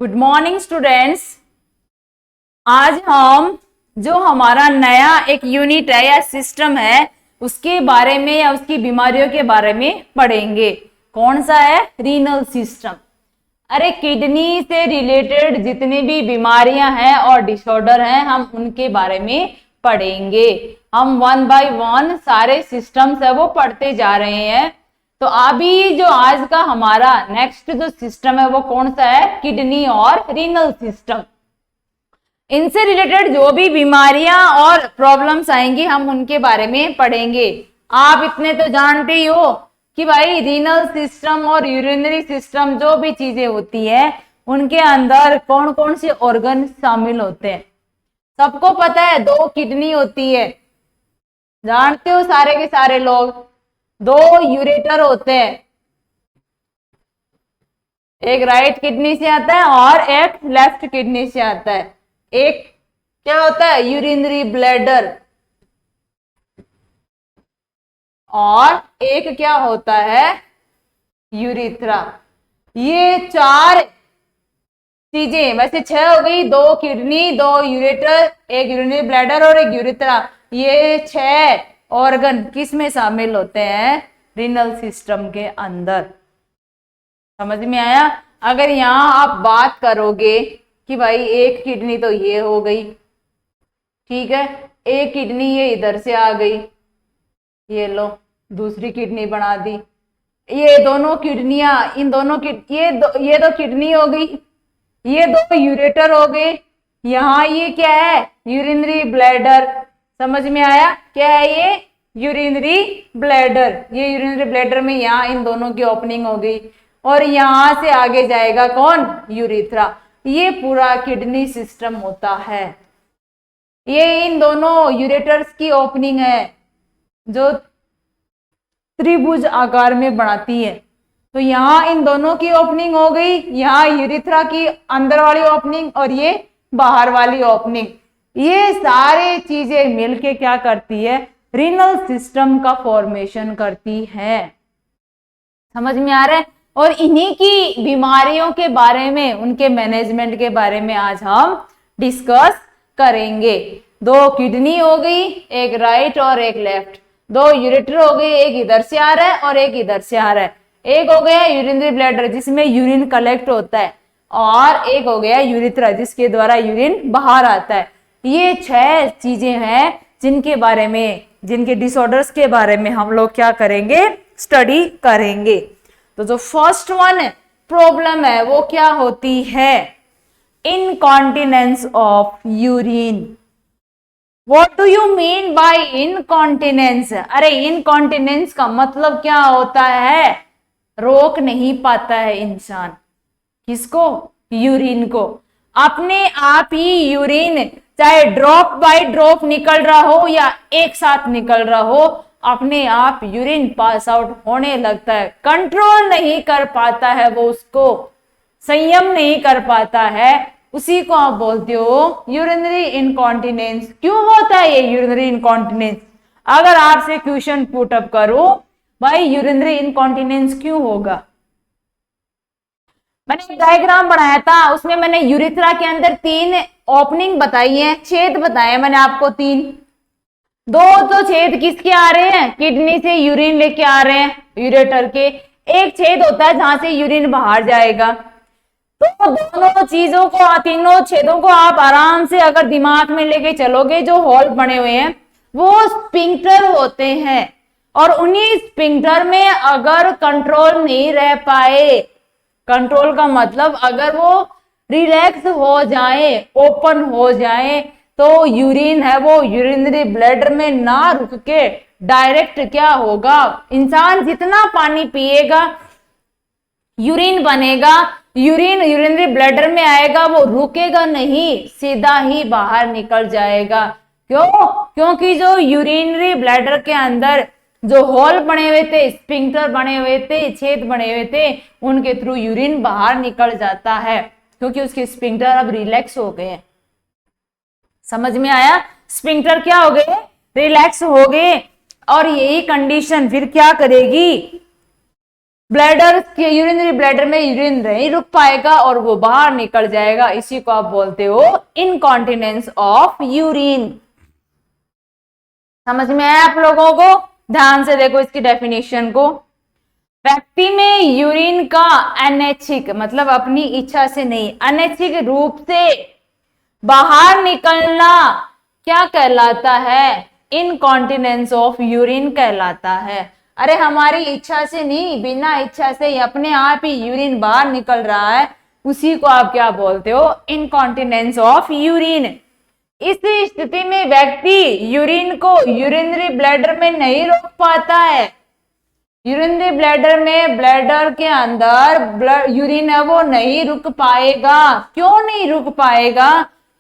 Good morning students. आज हम जो हमारा नया एक यूनिट है या सिस्टम है उसके बारे में या उसकी बीमारियों के बारे में पढ़ेंगे। कौन सा है? Renal system. अरे किडनी से रिलेटेड जितनी भी बीमारियां हैं और डिसऑर्डर हैं हम उनके बारे में पढ़ेंगे। हम वन बाय वन सारे सिस्टम्स है वो पढ़ते जा रहे हैं। तो अभी जो आज का हमारा नेक्स्ट जो सिस्टम है वो कौन सा है? किडनी और रीनल सिस्टम। इनसे रिलेटेड जो भी बीमारियां और प्रॉब्लम्स आएंगी हम उनके बारे में पढ़ेंगे। आप इतने तो जानते ही हो कि भाई रीनल सिस्टम और यूरिनरी सिस्टम जो भी चीजें होती है उनके अंदर कौन कौन से ऑर्गन शामिल होते हैं। सबको पता है 2 किडनी होती है, जानते हो सारे के सारे लोग। 2 यूरेटर होते हैं, एक राइट किडनी से आता है और एक लेफ्ट किडनी से आता है। एक क्या होता है? यूरिनरी ब्लैडर, और एक क्या होता है? यूरिथ्रा। ये 4 चीजें, वैसे 6 हो गई, 2 किडनी, 2 यूरेटर, एक यूरिनरी ब्लैडर और एक यूरिथ्रा। ये 6 ऑर्गन किस में शामिल होते हैं? रीनल सिस्टम के अंदर। समझ में आया? अगर यहां आप बात करोगे कि भाई एक किडनी तो ये हो गई, ठीक है, एक किडनी ये इधर से आ गई, ये लो दूसरी किडनी बना दी। ये दोनों किडनियां, इन दोनों ये दो किडनी हो गई, ये 2 यूरेटर हो गए, यहाँ ये क्या है? Urinary bladder. समझ में आया? क्या है ये? Urinary bladder. ये यूरिनरी ब्लैडर में यहाँ इन दोनों की ओपनिंग हो गई और यहां से आगे जाएगा कौन? यूरिथ्रा। ये पूरा किडनी सिस्टम होता है। ये इन दोनों यूरेटर्स की ओपनिंग है जो त्रिभुज आकार में बनाती है। तो यहाँ इन दोनों की ओपनिंग हो गई, यहाँ यूरिथ्रा की अंदर वाली ओपनिंग और ये बाहर वाली ओपनिंग। ये सारे चीजें मिलके क्या करती है? रीनल सिस्टम का फॉर्मेशन करती है। समझ में आ रहा है? और इन्हीं की बीमारियों के बारे में, उनके मैनेजमेंट के बारे में आज हम डिस्कस करेंगे। 2 किडनी हो गई, एक राइट और एक लेफ्ट। 2 यूरेटर हो गई, एक इधर से आ रहा है और एक इधर से आ रहा है। एक हो गया यूरिनरी ब्लैडर जिसमें यूरिन कलेक्ट होता है, और एक हो गया यूरिथ्रा जिसके द्वारा यूरिन बाहर आता है। ये 6 चीजें हैं जिनके बारे में, जिनके डिसऑर्डर्स के बारे में हम लोग क्या करेंगे? स्टडी करेंगे। तो जो फर्स्ट वन प्रॉब्लम है वो क्या होती है? Incontinence of urine. What do you mean by incontinence? अरे इनकॉन्टिनेंस का मतलब क्या होता है? रोक नहीं पाता है इंसान। किसको? यूरिन को। अपने आप ही यूरिन चाहे ड्रॉप बाय ड्रॉप निकल रहा हो या एक साथ निकल रहा हो, अपने आप यूरिन पास आउट होने लगता है। कंट्रोल नहीं कर पाता है वो, उसको संयम नहीं कर पाता है, उसी को आप बोलते हो यूरिनरी इनकॉन्टिनेंस। क्यों होता है ये यूरिनरी इनकॉन्टिनेंस? अगर आपसे क्वेश्चन पुट अप करो भाई यूरिनरी इनकॉन्टिनेंस क्यों होगा, मैंने एक डायग्राम बनाया था, उसमें मैंने यूरिथ्रा के अंदर 3 ओपनिंग बताई है, छेद बताए मैंने आपको 3। 2 तो छेद किसके आ रहे हैं? किडनी से यूरिन लेके आ रहे हैं यूरेटर के। एक छेद होता है जहां से यूरिन बाहर जाएगा। तो दोनों चीजों को, तीनों छेदों को आप आराम से अगर दिमाग में लेके चलोगे, जो होल बने हुए हैं वो स्पिंक्टर होते हैं, और उन्हीं स्पिंक्टर में अगर कंट्रोल नहीं रह पाए, कंट्रोल का मतलब अगर वो रिलैक्स हो जाए, ओपन हो जाए, तो यूरिन है वो यूरिनरी ब्लैडर में ना रुक के डायरेक्ट क्या होगा? इंसान जितना पानी पिएगा यूरिन बनेगा, यूरिन यूरिनरी ब्लैडर में आएगा, वो रुकेगा नहीं, सीधा ही बाहर निकल जाएगा। क्यों? क्योंकि जो यूरिनरी ब्लैडर के अंदर जो होल बने हुए थे, स्पिंक्टर बने हुए थे, छेद बने हुए थे, उनके थ्रू यूरिन बाहर निकल जाता है क्योंकि उसके स्पिंक्टर अब रिलैक्स हो गए। समझ में आया? स्पिंक्टर क्या हो गए? रिलैक्स हो गए। और यही कंडीशन फिर क्या करेगी? ब्लैडर के यूरिनरी ब्लैडर में यूरिन नहीं रुक पाएगा और वो बाहर निकल जाएगा। इसी को आप बोलते हो इनकॉन्टिनेंस ऑफ यूरिन। समझ में आया आप लोगों को? ध्यान से देखो इसकी डेफिनेशन को। व्यक्ति में यूरिन का अनैच्छिक मतलब अपनी इच्छा से नहीं, अनैच्छिक रूप से बाहर निकलना क्या कहलाता है? इनकॉन्टिनेंस ऑफ यूरिन कहलाता है। अरे हमारी इच्छा से नहीं, बिना इच्छा से अपने आप ही यूरिन बाहर निकल रहा है, उसी को आप क्या बोलते हो? Incontinence of urine. इस स्थिति में व्यक्ति यूरिन को यूरिनरी ब्लैडर में नहीं रोक पाता है। यूरिनरी ब्लैडर में, ब्लैडर के अंदर यूरिन है वो नहीं रुक पाएगा। क्यों नहीं रुक पाएगा?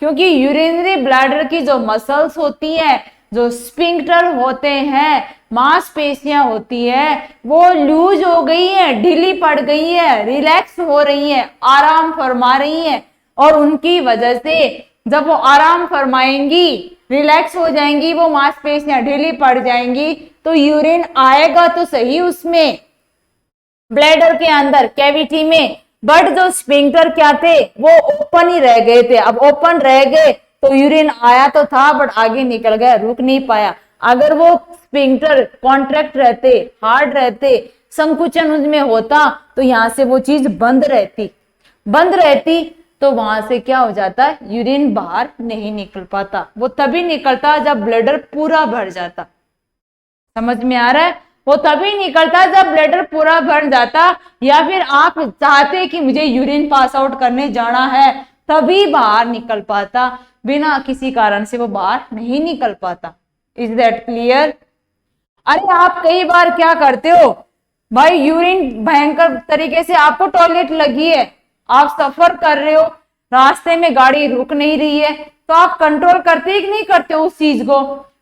क्योंकि यूरिनरी ब्लैडर की जो मसल्स होती है, जो स्फिंक्टर होते हैं, मांसपेशियां होती है, वो लूज हो गई है, ढीली पड़ गई है, रिलैक्स हो रही है, आराम फरमा रही है। और उनकी वजह से जब वो आराम फरमाएंगी, रिलैक्स हो जाएंगी, वो मांसपेशियां ढीली पड़ जाएंगी, तो यूरिन आएगा तो सही उसमें, ब्लैडर के अंदर कैविटी में। बट जो स्फिंक्टर क्या थे, वो ओपन ही रह गए थे। अब ओपन रह गए तो यूरिन आया तो था बट आगे निकल गया, रुक नहीं पाया। अगर वो स्फिंक्टर कॉन्ट्रैक्ट रहते, हार्ड रहते, संकुचन उसमें होता, तो यहां से वो चीज बंद रहती तो वहां से क्या हो जाता? यूरिन बाहर नहीं निकल पाता। वो तभी निकलता जब ब्लैडर पूरा भर जाता। समझ में आ रहा है? वो तभी निकलता जब ब्लैडर पूरा भर जाता, या फिर आप चाहते कि मुझे यूरिन पास आउट करने जाना है, तभी बाहर निकल पाता। बिना किसी कारण से वो बाहर नहीं निकल पाता। Is that clear? अरे आप कई बार क्या करते हो भाई, यूरिन भयंकर तरीके से आपको टॉयलेट लगी है, आप सफर कर रहे हो, रास्ते में गाड़ी रुक नहीं रही है, तो आप कंट्रोल करते कि नहीं करते उस चीज को?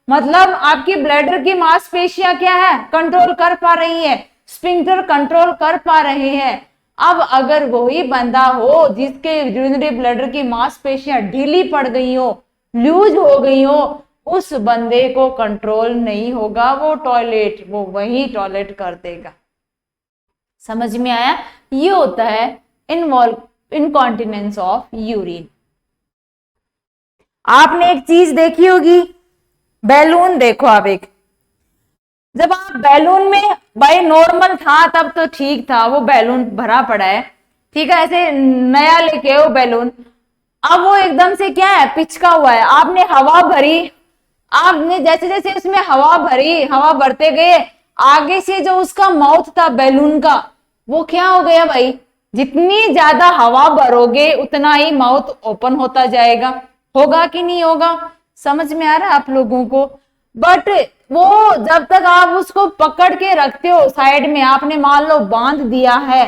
मतलब आपकी ब्लैडर की मांसपेशियां क्या है? कंट्रोल कर पा रही है, स्फिंक्टर कंट्रोल कर पा रहे हैं। अब अगर वही बंदा हो जिसके यूरिनरी ब्लैडर की मांसपेशियां ढीली पड़ गई हो, लूज हो गई हो, उस बंदे को कंट्रोल नहीं होगा, वो वही टॉयलेट कर देगा। समझ में आया? ये होता है इनकॉन्टिनेंस ऑफ यूरिन। आपने एक चीज देखी होगी, बैलून देखो आप एक, जब आप बैलून में, भाई नॉर्मल था तब तो ठीक था, वो बैलून भरा पड़ा है, ठीक है, ऐसे नया लेके वो बैलून, अब वो एकदम से क्या है? पिचका हुआ है। आपने हवा भरी, आपने जैसे जैसे उसमें हवा भरी, हवा भरते गए, आगे से जो उसका माउथ था बैलून का, वो क्या हो गया भाई? जितनी ज्यादा हवा भरोगे उतना ही माउथ ओपन होता जाएगा। होगा कि नहीं होगा? समझ में आ रहा है आप लोगों को? बट वो जब तक आप उसको पकड़ के रखते हो साइड में, आपने मान लो बांध दिया है,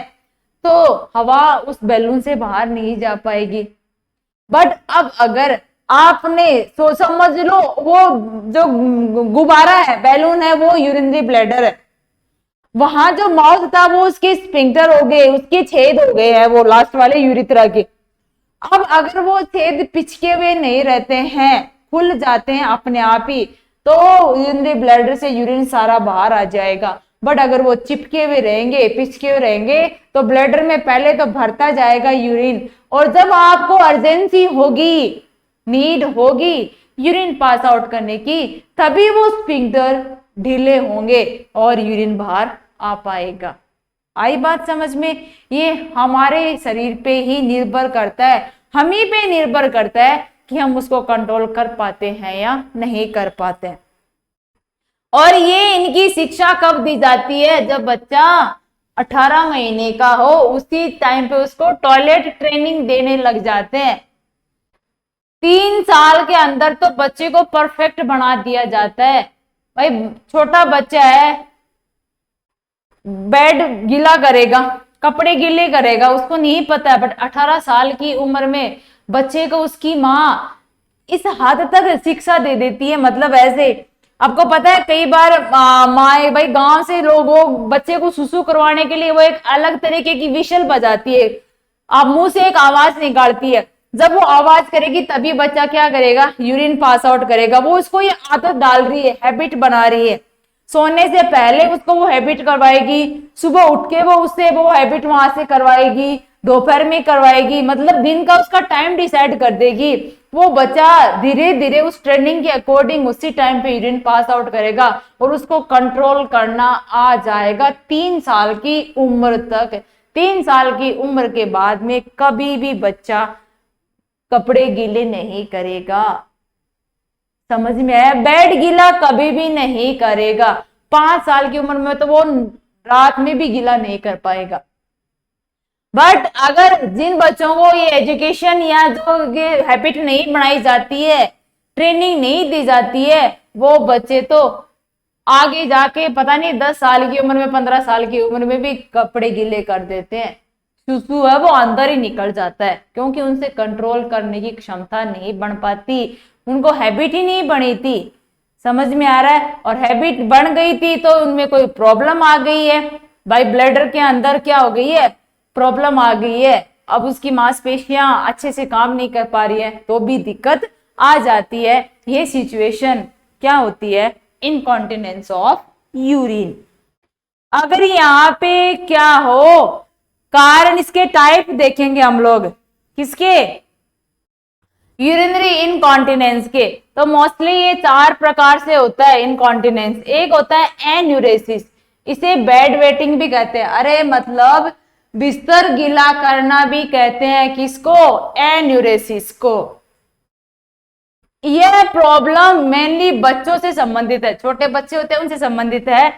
तो हवा उस बैलून से बाहर नहीं जा पाएगी। बट अब अगर आपने तो समझ लो, वो जो गुब्बारा है, बैलून है, वो यूरिनरी ब्लैडर है, वहां जो माउथ था वो उसके स्फिंक्टर हो गए, उसके छेद हो गए हैं, वो लास्ट वाले यूरिथ्रा के। अब अगर वो छेद पिचके हुए नहीं रहते हैं, खुल जाते हैं अपने आप ही, तो यूरिनरी ब्लैडर से यूरिन सारा बाहर आ जाएगा। बट अगर वो चिपके हुए रहेंगे, पिचके हुए रहेंगे, तो ब्लैडर में पहले तो भरता जाएगा यूरिन, और जब आपको अर्जेंसी होगी, नीड होगी यूरिन पास आउट करने की, तभी वो स्फिंक्टर ढीले होंगे और यूरिन बाहर आ पाएगा। आई बात समझ में? ये हमारे शरीर पे ही निर्भर करता है, हम ही पे निर्भर करता है कि हम उसको कंट्रोल कर पाते हैं या नहीं कर पाते हैं। और ये इनकी शिक्षा कब दी जाती है? जब बच्चा 18 महीने का हो, उसी टाइम पे उसको टॉयलेट ट्रेनिंग देने लग जाते हैं। 3 साल के अंदर तो बच्चे को परफेक्ट बना दिया जाता है। भाई छोटा बच्चा है, बेड गीला करेगा, कपड़े गीले करेगा, उसको नहीं पता है, बट 18 साल की उम्र में बच्चे को उसकी माँ इस हद तक शिक्षा दे देती है। मतलब ऐसे, आपको पता है कई बार माए, भाई गांव से लोग वो बच्चे को सुसु करवाने के लिए वो एक अलग तरीके की विशल बजाती है, आप मुंह से एक आवाज निकालती है, जब वो आवाज करेगी तभी बच्चा क्या करेगा? यूरिन पास आउट करेगा। वो इसको ये आदत डाल रही है, हैबिट बना रही है। सोने से पहले उसको वो हैबिट करवाएगी, सुबह उठ के वो उससे वो हैबिट वहां से करवाएगी, दोपहर में करवाएगी, मतलब दिन का उसका टाइम डिसाइड कर देगी। वो बच्चा धीरे धीरे उस ट्रेनिंग के अकॉर्डिंग उसी टाइम पे यूरिन पास आउट करेगा और उसको कंट्रोल करना आ जाएगा 3 साल की उम्र तक। 3 साल की उम्र के बाद में कभी भी बच्चा कपड़े गीले नहीं करेगा। समझ में आया? बेड गीला कभी भी नहीं करेगा। 5 साल की उम्र में तो वो रात में भी गीला नहीं कर पाएगा। बट अगर जिन बच्चों को ये एजुकेशन या जो ये हैबिट नहीं बनाई जाती है, ट्रेनिंग नहीं दी जाती है, वो बच्चे तो आगे जाके पता नहीं 10 साल की उम्र में, 15 साल की उम्र में भी कपड़े गीले कर देते हैं। सुसु है वो अंदर ही निकल जाता है, क्योंकि उनसे कंट्रोल करने की क्षमता नहीं बन पाती, उनको हैबिट ही नहीं बनी थी। समझ में आ रहा है? और हैबिट बन गई थी तो उनमें कोई प्रॉब्लम आ गई है भाई, ब्लैडर के अंदर क्या हो गई है, प्रॉब्लम आ गई है। अब उसकी मांसपेशियां अच्छे से काम नहीं कर पा रही है तो भी दिक्कत आ जाती है। ये सिचुएशन क्या होती है? Incontinence of urine. अगर यहाँ पे क्या हो, कारण इसके टाइप देखेंगे हम लोग, किसके? यूरिनरी इनकॉन्टिनेंस के। तो मोस्टली ये 4 प्रकार से होता है इनकॉन्टिनेंस। एक होता है एन्यूरेसिस, इसे बेड वेटिंग भी कहते हैं। अरे मतलब बिस्तर गीला करना भी कहते हैं, किसको? एन्यूरेसिस को। यह प्रॉब्लम मेनली बच्चों से संबंधित है, छोटे बच्चे होते हैं उनसे संबंधित है।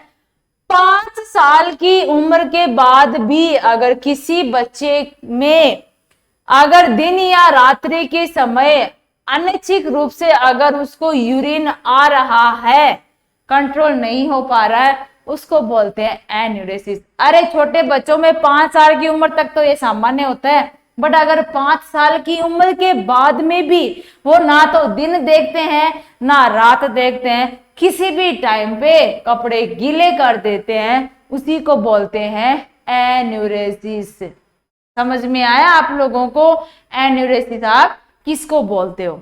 5 साल की उम्र के बाद भी अगर किसी बच्चे में अगर दिन या रात्रि के समय अनिच्छित रूप से अगर उसको यूरिन आ रहा है, कंट्रोल नहीं हो पा रहा है, उसको बोलते हैं एन्यूरेसिस। अरे छोटे बच्चों में 5 साल की उम्र तक तो ये सामान्य होता है, बट अगर 5 साल की उम्र के बाद में भी वो ना तो दिन देखते हैं ना रात देखते हैं, किसी भी टाइम पे कपड़े गीले कर देते हैं, उसी को बोलते हैं एन्यूरेसिस। समझ में आया आप लोगों को? एन्यूरेसिस आप किसको बोलते हो?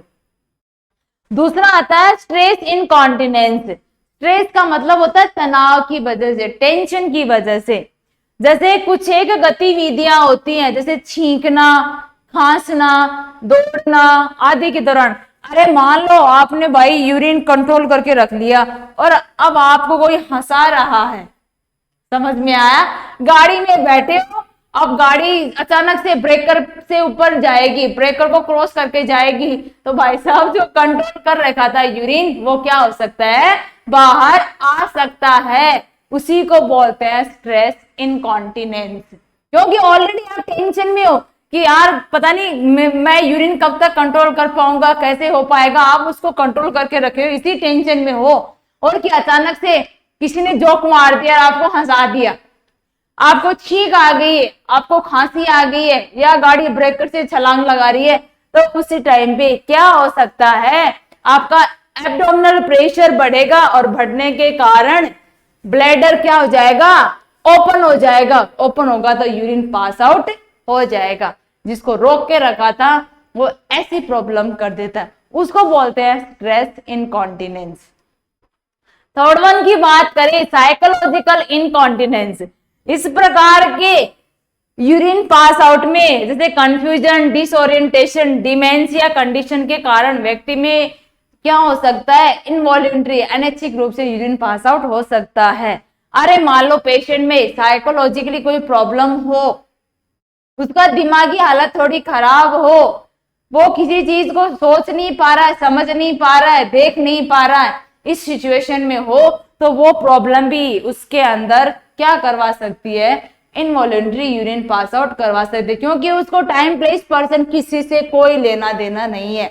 दूसरा आता है स्ट्रेस इनकॉन्टिनेंस। स्ट्रेस का मतलब होता है तनाव की वजह से, टेंशन की वजह से। जैसे कुछ एक गतिविधियां होती हैं, जैसे छींकना, खांसना, दौड़ना आदि के दौरान। अरे मान लो आपने भाई यूरिन कंट्रोल करके रख लिया और अब आपको कोई हंसा रहा है, समझ में आया? गाड़ी में बैठे हो, अब गाड़ी अचानक से ब्रेकर से ऊपर जाएगी, ब्रेकर को क्रॉस करके जाएगी, तो भाई साहब जो कंट्रोल कर रखा था यूरिन, वो क्या हो सकता है? बाहर आ सकता है। उसी को बोलते हैं स्ट्रेस इनकॉन्टिनेंस। क्योंकि ऑलरेडी आप टेंशन में हो कि यार पता नहीं मैं यूरिन कब तक कंट्रोल कर पाऊंगा, कैसे हो पाएगा, आप उसको कंट्रोल करके रखे हो, इसी टेंशन में हो। और कि अचानक से किसी ने जोक मार दिया, आपको हंसा दिया, आपको छींक आ गई है, आपको खांसी आ गई है, या गाड़ी ब्रेकर से छलांग लगा रही है, तो उसी टाइम पे क्या हो सकता है? आपका एब्डोमिनल प्रेशर बढ़ेगा और बढ़ने के कारण ब्लैडर क्या हो जाएगा? ओपन हो जाएगा। ओपन होगा तो यूरिन पास आउट हो जाएगा। जिसको रोक के रखा था वो ऐसी प्रॉब्लम कर देता है, उसको बोलते हैं स्ट्रेस इनकॉन्टिनेंस। थर्ड वन की बात करें, साइकोलॉजिकल इनकॉन्टिनेंस। इस प्रकार के यूरिन पास आउट में जैसे कंफ्यूजन, डिसओरिएंटेशन, डिमेंशिया कंडीशन के कारण व्यक्ति में क्या हो सकता है? इनवॉल्यूंटरी, अनैच्छिक रूप से यूरिन पास आउट हो सकता है। अरे मान लो पेशेंट में साइकोलॉजिकली कोई प्रॉब्लम हो, उसका दिमागी हालत थोड़ी खराब हो, वो किसी चीज को सोच नहीं पा रहा है, समझ नहीं पा रहा है, देख नहीं पा रहा है, इस सिचुएशन में हो तो वो प्रॉब्लम भी उसके अंदर क्या करवा सकती है? इनवॉलंटरी यूरिन पास आउट करवा सकते हैं, क्योंकि उसको टाइम प्लेस पर्सन किसी से कोई लेना देना नहीं है।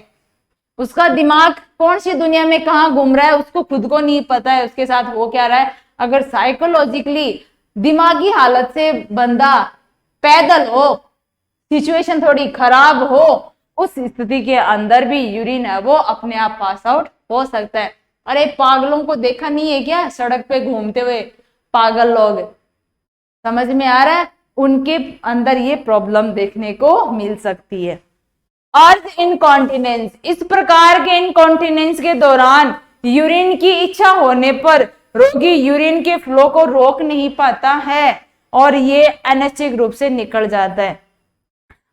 उसका दिमाग कौन सी दुनिया में कहाँ घूम रहा है उसको खुद को नहीं पता है, उसके साथ हो क्या रहा है। अगर साइकोलॉजिकली दिमागी हालत से बंदा पैदल हो, सिचुएशन थोड़ी खराब हो, उस स्थिति के अंदर भी यूरिन है वो अपने आप पास आउट हो सकता है। अरे पागलों को देखा नहीं है क्या, सड़क पे घूमते हुए पागल लोग, समझ में आ रहा है? उनके अंदर ये प्रॉब्लम देखने को मिल सकती है। अर्थ इनकॉन्टिनेंस, इस प्रकार के इनकॉन्टिनेंस के दौरान यूरिन की इच्छा होने पर रोगी यूरिन के फ्लो को रोक नहीं पाता है और ये अनैच्छिक रूप से निकल जाता है।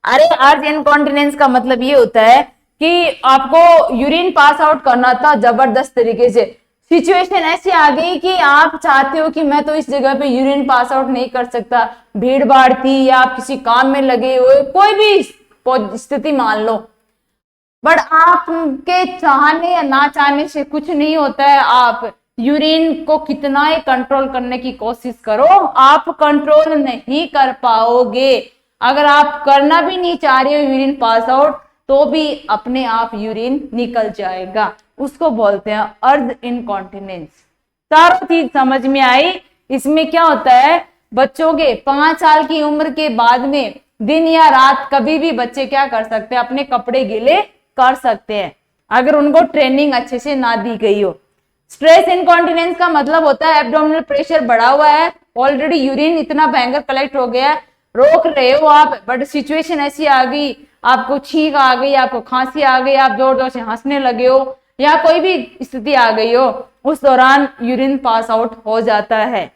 अरे अर्ज इनकॉन्टिनेंस का मतलब ये होता है कि आपको यूरिन पास आउट करना था जबरदस्त तरीके से, सिचुएशन ऐसी आ गई कि आप चाहते हो कि मैं तो इस जगह पे यूरिन पास आउट नहीं कर सकता, भीड़ भाड़ थी या आप किसी काम में लगे हुए, कोई भी स्थिति मान लो, बट आपके चाहने या ना चाहने से कुछ नहीं होता है। आप यूरिन को कितना ही कंट्रोल करने की कोशिश करो, आप कंट्रोल नहीं कर पाओगे। अगर आप करना भी नहीं चाह रहे हो यूरिन पास आउट, तो भी अपने आप यूरिन निकल जाएगा, उसको बोलते हैं अर्ध इनकॉन्टिनेंस। चारों चीज समझ में आई। इसमें क्या होता है, बच्चों के 5 साल की उम्र के बाद में दिन या रात कभी भी बच्चे क्या कर सकते हैं, अपने कपड़े गीले कर सकते हैं, अगर उनको ट्रेनिंग अच्छे से ना दी गई हो। स्ट्रेस इनकॉन्टिनेंस का मतलब होता है एब्डोमिनल प्रेशर बढ़ा हुआ है, ऑलरेडी यूरिन इतना भयंकर कलेक्ट हो गया है, रोक रहे हो आप, बट सिचुएशन ऐसी आ गई, आपको छींक आ गई, आपको खांसी आ गई, आप जोर जोर से हंसने लगे हो या कोई भी स्थिति आ गई हो, उस दौरान यूरिन पास आउट हो जाता है।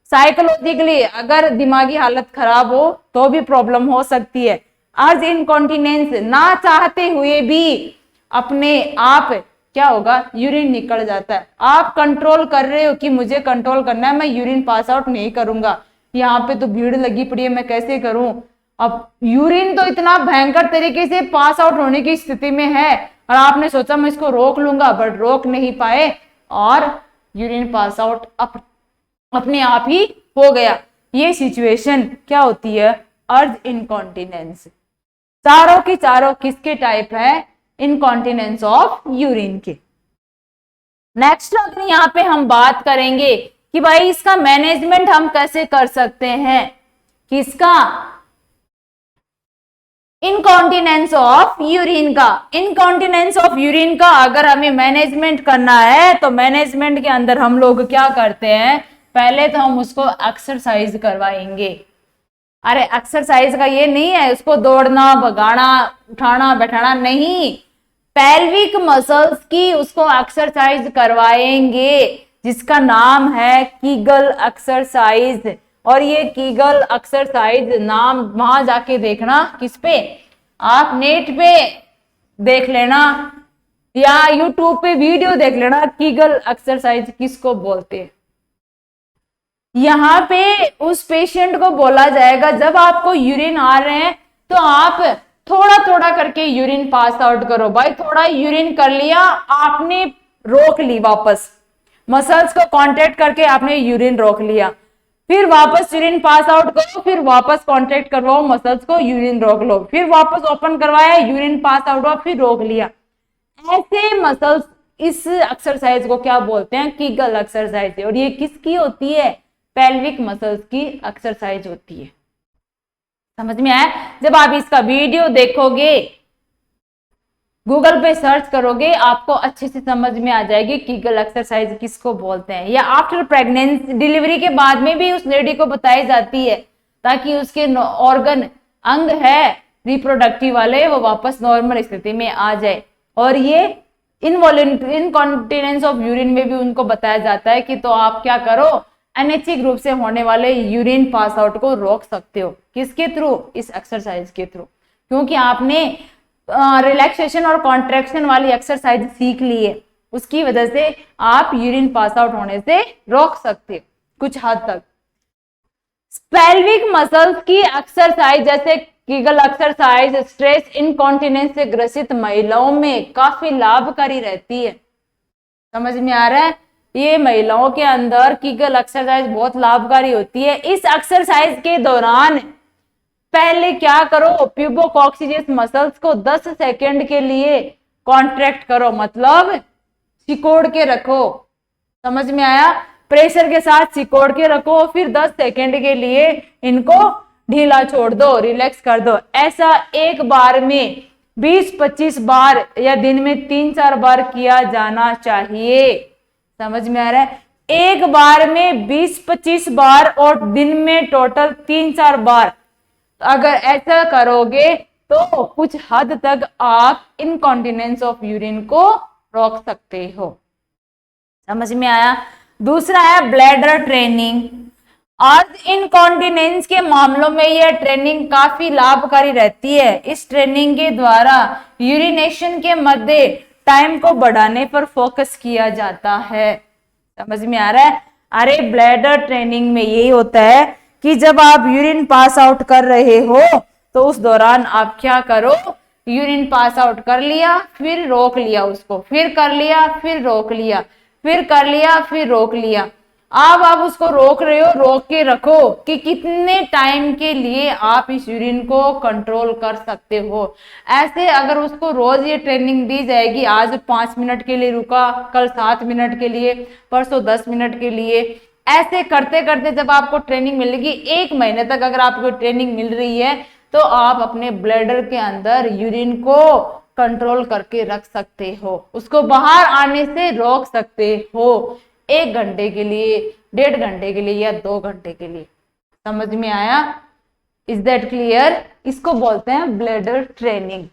साइकोलॉजिकली अगर दिमागी हालत खराब हो तो भी प्रॉब्लम हो सकती है। अर्ज इनकॉन्टिनेंस ना चाहते हुए भी अपने आप क्या होगा, यूरिन निकल जाता है। आप कंट्रोल कर रहे हो कि मुझे कंट्रोल करना है, मैं यूरिन पास आउट नहीं करूंगा, यहाँ पे तो भीड़ लगी पड़ी है, मैं कैसे करूं। अब यूरिन तो इतना भयंकर तरीके से पास आउट होने की स्थिति में है और आपने सोचा मैं इसको रोक लूंगा, बट रोक नहीं पाए और यूरिन पास आउट अपने आप ही हो गया। ये सिचुएशन क्या होती है, अर्ज इनकॉन्टिनेंस। चारों की चारों किसके टाइप है, इनकॉन्टिनेंस ऑफ यूरिन के। नेक्स्ट अगर यहाँ पे हम बात करेंगे कि भाई इसका मैनेजमेंट हम कैसे कर सकते हैं, किसका, इनकॉन्टिनेंस ऑफ यूरिन का। इनकॉन्टिनेंस ऑफ यूरिन का अगर हमें मैनेजमेंट करना है तो मैनेजमेंट के अंदर हम लोग क्या करते हैं, पहले तो हम उसको एक्सरसाइज करवाएंगे। अरे एक्सरसाइज का ये नहीं है उसको दौड़ना भगाना उठाना बैठाना नहीं, पेल्विक मसल्स की उसको एक्सरसाइज करवाएंगे जिसका नाम है कीगल एक्सरसाइज। और ये कीगल एक्सरसाइज नाम वहां जाके देखना, किस पे, आप नेट पे देख लेना या यूट्यूब पे वीडियो देख लेना, कीगल एक्सरसाइज किसको बोलते हैं। यहाँ पे उस पेशेंट को बोला जाएगा जब आपको यूरिन आ रहे हैं तो आप थोड़ा थोड़ा करके यूरिन पास आउट करो। भाई थोड़ा यूरिन कर लिया आपने, रोक ली, वापस मसल्स को कांटेक्ट करके आपने यूरिन रोक लिया, फिर वापस यूरिन पास आउट करो, फिर वापस कांटेक्ट करवाओ मसल्स को, यूरिन रोक लो, फिर वापस ओपन करवाया, यूरिन पास आउट हुआ, फिर रोक लिया। ऐसे मसल्स, इस एक्सरसाइज को क्या बोलते हैं, कीगल एक्सरसाइज। और ये किसकी होती है, पेल्विक मसल्स की एक्सरसाइज होती है। समझ में आया। जब आप इसका वीडियो देखोगे, गूगल पे सर्च करोगे, आपको अच्छे से समझ में आ जाएगी कीगल एक्सरसाइज किसको बोलते हैं। या आफ्टर प्रेगनेंसी, डिलीवरी के बाद में भी उस लेडी को बताई जाती है ताकि उसके ऑर्गन, अंग है रिप्रोडक्टिव वाले, वो वापस नॉर्मल स्थिति में आ जाए। और ये इनकॉन्टिनेंस ऑफ यूरिन में भी उनको बताया जाता है कि तो आप क्या करो, अनैच्छिक रूप से होने वाले यूरिन पास आउट को रोक सकते हो। किसके थ्रू, इस एक्सरसाइज के थ्रू, क्योंकि आपने रिलैक्सेशन और कॉन्ट्रैक्शन वाली एक्सरसाइज सीख ली है, उसकी वजह से आप यूरिन पास आउट होने से रोक सकते हो कुछ हद तक। पेल्विक मसल्स की एक्सरसाइज जैसे कीगल एक्सरसाइज स्ट्रेस इनकॉन्टिनेंस से ग्रसित महिलाओं में काफी लाभकारी रहती है। समझ में आ रहा है। ये महिलाओं के अंदर कीगल एक्सरसाइज बहुत लाभकारी होती है। इस एक्सरसाइज के दौरान पहले क्या करो, प्यूबोकॉक्सिडियस मसल्स को 10 सेकंड के लिए कॉन्ट्रैक्ट करो, मतलब सिकोड़ के रखो। समझ में आया। प्रेशर के साथ सिकोड़ के रखो, फिर 10 सेकंड के लिए इनको ढीला छोड़ दो, रिलैक्स कर दो। ऐसा एक बार में 20-25 बार या दिन में 3-4 बार किया जाना चाहिए। समझ में आ रहा है। एक बार में 20-25 बार और दिन में टोटल 3-4 बार अगर ऐसा करोगे तो कुछ हद तक आप इनकॉन्टिनेंस ऑफ यूरिन को रोक सकते हो। समझ में आया। दूसरा है ब्लैडर ट्रेनिंग। अर्ध इनकॉन्टिनेंस के मामलों में यह ट्रेनिंग काफी लाभकारी रहती है। इस ट्रेनिंग के द्वारा यूरिनेशन के मध्य टाइम को बढ़ाने पर फोकस किया जाता है। समझ में आ रहा है? अरे ब्लैडर ट्रेनिंग में यही होता है कि जब आप यूरिन पास आउट कर रहे हो तो उस दौरान आप क्या करो, यूरिन पास आउट कर लिया, फिर रोक लिया उसको, फिर कर लिया, फिर रोक लिया, फिर कर लिया, फिर रोक लिया। अब आप उसको रोक रहे हो, रोक के रखो कि कितने टाइम के लिए आप इस यूरिन को कंट्रोल कर सकते हो। ऐसे अगर उसको रोज ये ट्रेनिंग दी जाएगी, आज 5 मिनट के लिए रुका, कल 7 मिनट के लिए, परसों 10 मिनट के लिए, ऐसे करते करते जब आपको ट्रेनिंग मिलेगी, 1 महीने तक अगर आपको ट्रेनिंग मिल रही है तो आप अपने ब्लैडर के अंदर यूरिन को कंट्रोल करके रख सकते हो, उसको बाहर आने से रोक सकते हो 1 घंटे के लिए, 1.5 घंटे के लिए या 2 घंटे के लिए। समझ में आया? Is that clear? इसको बोलते हैं ब्लैडर ट्रेनिंग,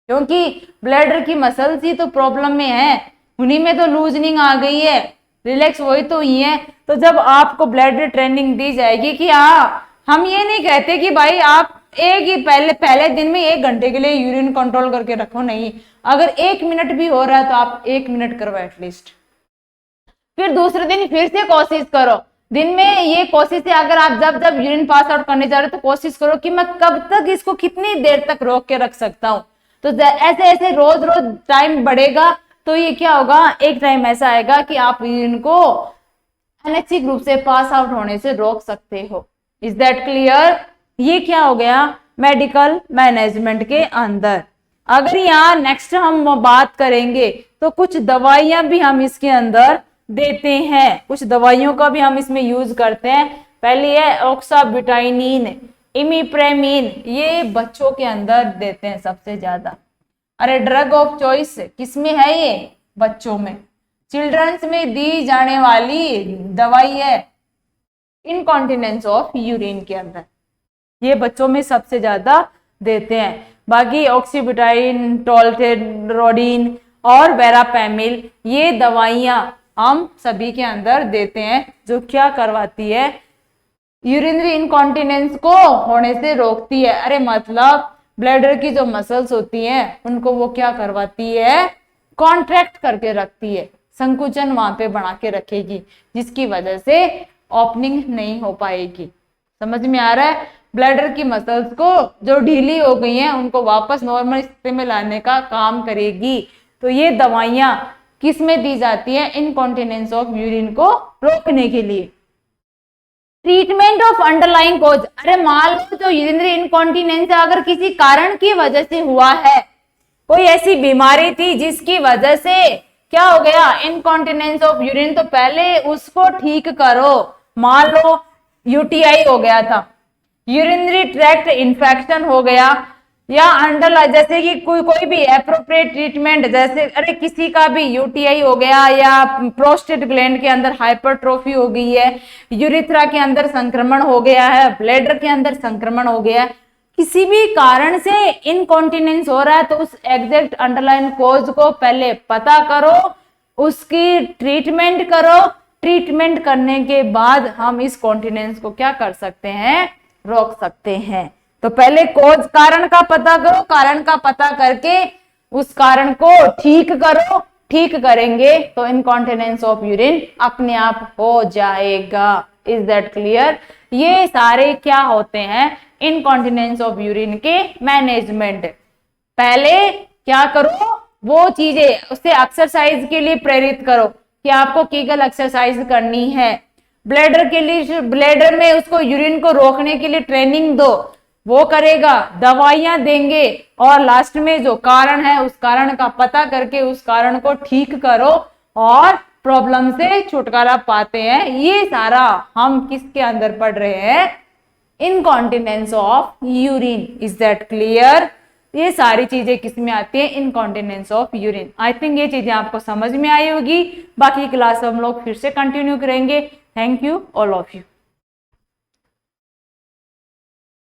क्योंकि ब्लैडर की मसल्स ही तो प्रॉब्लम में है, उन्हीं में तो लूजनिंग आ गई है, रिलैक्स वही तो ही है। तो जब आपको ब्लैडर ट्रेनिंग दी जाएगी कि हम ये नहीं कहते कि भाई आप एक ही पहले दिन में 1 घंटे के लिए यूरिन कंट्रोल करके रखो, नहीं, अगर 1 मिनट भी हो रहा है तो आप 1 मिनट करो एटलीस्ट, फिर दूसरे दिन फिर से कोशिश करो। दिन में ये कोशिश है, अगर आप जब जब यूरिन पास आउट करने जा रहे हो तो कोशिश करो कि मैं कब तक इसको कितनी देर तक रोक के रख सकता हूँ। तो ऐसे ऐसे रोज रोज टाइम बढ़ेगा तो ये क्या होगा, एक टाइम ऐसा आएगा कि आप यूरिन को अनैच्छिक रूप से पास आउट होने से रोक सकते हो। Is that clear? ये क्या हो गया मेडिकल मैनेजमेंट के अंदर। अगर यहाँ नेक्स्ट हम बात करेंगे तो कुछ दवाइयां भी हम इसके अंदर देते हैं, कुछ दवाइयों का भी हम इसमें यूज करते हैं। पहली है ऑक्साब्यूटाइनिन, इमिप्रेमिन, ये बच्चों के अंदर देते हैं सबसे ज्यादा। अरे ड्रग ऑफ चॉइस किसमें है? ये बच्चों में, चिल्ड्रंस में दी जाने वाली दवाई है इनकॉन्टिनेंस ऑफ यूरिन के अंदर, ये बच्चों में सबसे ज्यादा देते हैं। बाकी ऑक्सीब्यूटाइन, टोल्टेरोडीन और वेरापेमिल, ये दवाइयां हम सभी के अंदर देते हैं, जो क्या करवाती है, यूरिनरी इनकॉन्टिनेंस को होने से रोकती है। अरे मतलब ब्लैडर की जो मसल्स होती हैं उनको वो क्या करवाती है, कॉन्ट्रैक्ट करके रखती है, संकुचन वहां पे बना के रखेगी, जिसकी वजह से ओपनिंग नहीं हो पाएगी। समझ में आ रहा है? ब्लैडर की मसल्स को जो ढीली हो गई हैं उनको वापस नॉर्मल स्थिति में लाने का काम करेगी। तो ये दवाइयां किस में दी जाती है, इनकॉन्टिनेंस ऑफ यूरिन को रोकने के लिए। ट्रीटमेंट ऑफ अंडरलाइंग कॉज, अरे मान लो जो यूरिनरी इनकॉन्टिनेंस अगर किसी कारण की वजह से हुआ है, कोई ऐसी बीमारी थी जिसकी वजह से क्या हो गया, इनकॉन्टिनेंस ऑफ यूरिन, तो पहले उसको ठीक करो। मान लो यूटीआई हो गया था, यूरिनरी ट्रैक्ट इन्फेक्शन हो गया, या अंडरलाइन, जैसे कि कोई भी एप्रोप्रिएट ट्रीटमेंट, जैसे अरे किसी का भी यूटीआई हो गया, या प्रोस्टेट ग्लैंड के अंदर हाइपरट्रोफी हो गई है, यूरिथ्रा के अंदर संक्रमण हो गया है, ब्लैडर के अंदर संक्रमण हो गया है, किसी भी कारण से इनकॉन्टिनेंस हो रहा है, तो उस एग्जैक्ट अंडरलाइन कॉज को पहले पता करो, उसकी ट्रीटमेंट करो। ट्रीटमेंट करने के बाद हम इस कॉन्टिनेंस को क्या कर सकते हैं, रोक सकते हैं। तो पहले कॉज, कारण का पता करो, कारण का पता करके उस कारण को ठीक करो, ठीक करेंगे तो इनकॉन्टिनेंस ऑफ यूरिन अपने आप हो जाएगा। Is that clear? ये सारे क्या होते हैं, इनकॉन्टिनेंस ऑफ यूरिन के मैनेजमेंट। पहले क्या करो, वो चीजें, उससे एक्सरसाइज के लिए प्रेरित करो कि आपको कीगल एक्सरसाइज करनी है। ब्लैडर के लिए, ब्लैडर में उसको यूरिन को रोकने के लिए ट्रेनिंग दो, वो करेगा, दवाइयां देंगे, और लास्ट में जो कारण है उस कारण का पता करके उस कारण को ठीक करो और प्रॉब्लम से छुटकारा पाते हैं। ये सारा हम किसके अंदर पढ़ रहे हैं, incontinence of urine. Is that clear? ये सारी चीजें किसमें आती है, incontinence of urine. I think ये चीजें आपको समझ में आई होगी। बाकी क्लास हम लोग फिर से कंटिन्यू करेंगे। Thank you all of you.